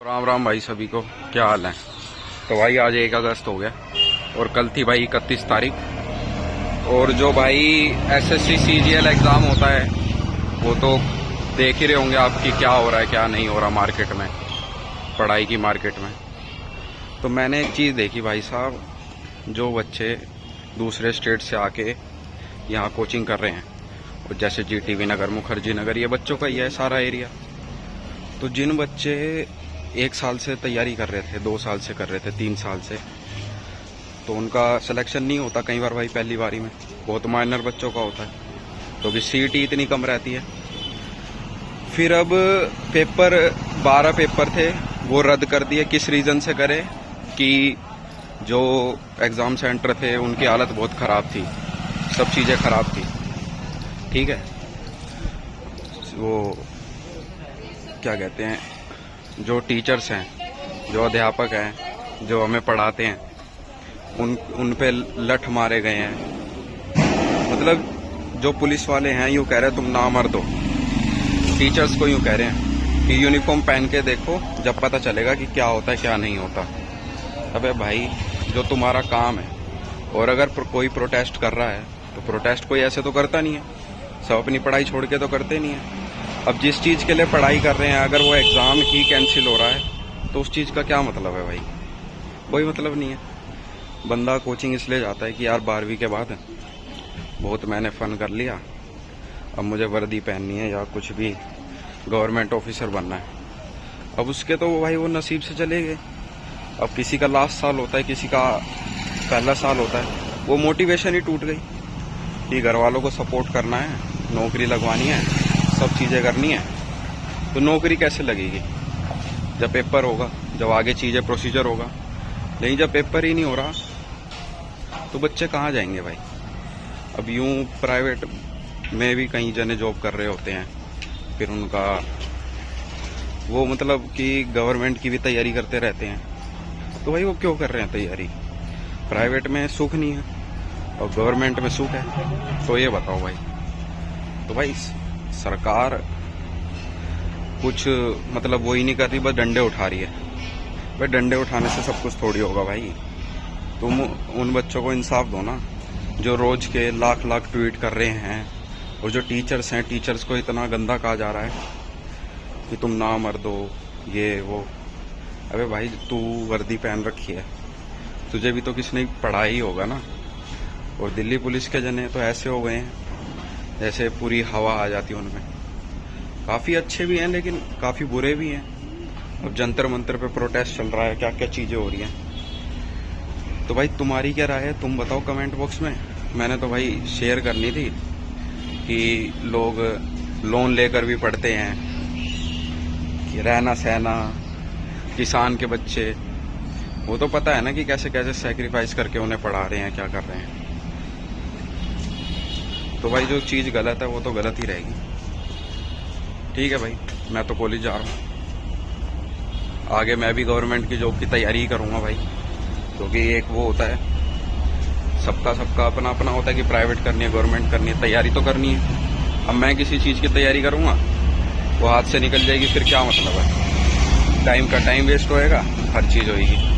राम राम भाई सभी को, क्या हाल है। तो भाई आज 1 अगस्त हो गया और कल थी भाई 31 तारीख। और जो भाई एसएससी सीजीएल एग्ज़ाम होता है वो तो देख ही रहे होंगे आपकी क्या हो रहा है क्या नहीं हो रहा मार्केट में, पढ़ाई की मार्केट में। तो मैंने एक चीज़ देखी भाई साहब, जो बच्चे दूसरे स्टेट से आके यहाँ कोचिंग कर रहे हैं, और जैसे जीटीवी नगर, मुखर्जी नगर, ये बच्चों का ही है सारा एरिया। तो जिन बच्चे 1 साल से तैयारी कर रहे थे, 2 साल से कर रहे थे, 3 साल से, तो उनका सिलेक्शन नहीं होता कई बार भाई पहली बारी में। बहुत माइनर बच्चों का होता है क्योंकि सीईटी इतनी कम रहती है। फिर अब पेपर 12 पेपर थे वो रद्द कर दिए। किस रीज़न से करे कि जो एग्ज़ाम सेंटर थे उनकी हालत बहुत ख़राब थी, सब चीज़ें ख़राब थी। ठीक है, वो क्या कहते हैं, जो टीचर्स हैं, जो अध्यापक हैं, जो हमें पढ़ाते हैं, उन पे लठ मारे गए हैं। मतलब जो पुलिस वाले हैं यूँ कह रहे हैं तुम ना मर दो, टीचर्स को यूँ कह रहे हैं कि यूनिफॉर्म पहन के देखो, जब पता चलेगा कि क्या होता है क्या नहीं होता। अबे भाई, जो तुम्हारा काम है, और अगर कोई प्रोटेस्ट कर रहा है तो प्रोटेस्ट कोई ऐसे तो करता नहीं है, सब अपनी पढ़ाई छोड़ के तो करते नहीं है। अब जिस चीज़ के लिए पढ़ाई कर रहे हैं, अगर वो एग्ज़ाम ही कैंसिल हो रहा है तो उस चीज़ का क्या मतलब है भाई? कोई मतलब नहीं है। बंदा कोचिंग इसलिए जाता है कि यार 12वीं के बाद बहुत मैंने फ़न कर लिया, अब मुझे वर्दी पहननी है या कुछ भी, गवर्नमेंट ऑफिसर बनना है। अब उसके तो भाई वो नसीब से चले गए। अब किसी का लास्ट साल होता है, किसी का पहला साल होता है, वो मोटिवेशन ही टूट गई कि घर वालों को सपोर्ट करना है, नौकरी लगवानी है, सब चीज़ें करनी है। तो नौकरी कैसे लगेगी जब पेपर होगा, जब आगे चीज़ें प्रोसीजर होगा। नहीं, जब पेपर ही नहीं हो रहा तो बच्चे कहाँ जाएंगे भाई? अब यूँ प्राइवेट में भी कई जने जॉब कर रहे होते हैं, फिर उनका वो मतलब कि गवर्नमेंट की भी तैयारी करते रहते हैं। तो भाई वो क्यों कर रहे हैं तैयारी? प्राइवेट में सुख नहीं है और गवर्नमेंट में सुख है, तो ये बताओ भाई। तो भाई सरकार कुछ मतलब वो ही नहीं कर रही, बस डंडे उठा रही है। भाई डंडे उठाने से सब कुछ थोड़ी होगा भाई। तुम उन बच्चों को इंसाफ दो ना, जो रोज के लाख लाख ट्वीट कर रहे हैं। और जो टीचर्स हैं, टीचर्स को इतना गंदा कहा जा रहा है कि तुम ना मर दो, ये वो। अबे भाई, तू वर्दी पहन रखी है, तुझे भी तो किसने पढ़ा ही होगा ना। और दिल्ली पुलिस के जने तो ऐसे हो गए हैं जैसे पूरी हवा आ जाती है उनमें। काफ़ी अच्छे भी हैं लेकिन काफ़ी बुरे भी हैं। अब जंतर मंतर पे प्रोटेस्ट चल रहा है, क्या क्या चीज़ें हो रही हैं। तो भाई तुम्हारी क्या राय है, तुम बताओ कमेंट बॉक्स में। मैंने तो भाई शेयर करनी थी कि लोग लोन लेकर भी पढ़ते हैं, कि रहना सहना, किसान के बच्चे, वो तो पता है ना कि कैसे कैसे सेक्रीफाइस करके उन्हें पढ़ा रहे हैं, क्या कर रहे हैं। तो भाई जो चीज़ गलत है वो तो गलत ही रहेगी। ठीक है भाई, मैं तो कॉलेज जा रहा हूँ, आगे मैं भी गवर्नमेंट की जॉब की तैयारी ही करूँगा भाई। क्योंकि एक वो होता है, सबका अपना अपना होता है कि प्राइवेट करनी है, गवर्नमेंट करनी है, तैयारी तो करनी है। अब मैं किसी चीज़ की तैयारी करूँगा, वो हाथ से निकल जाएगी, फिर क्या मतलब है? टाइम का टाइम वेस्ट होएगा, हर चीज़ होएगी।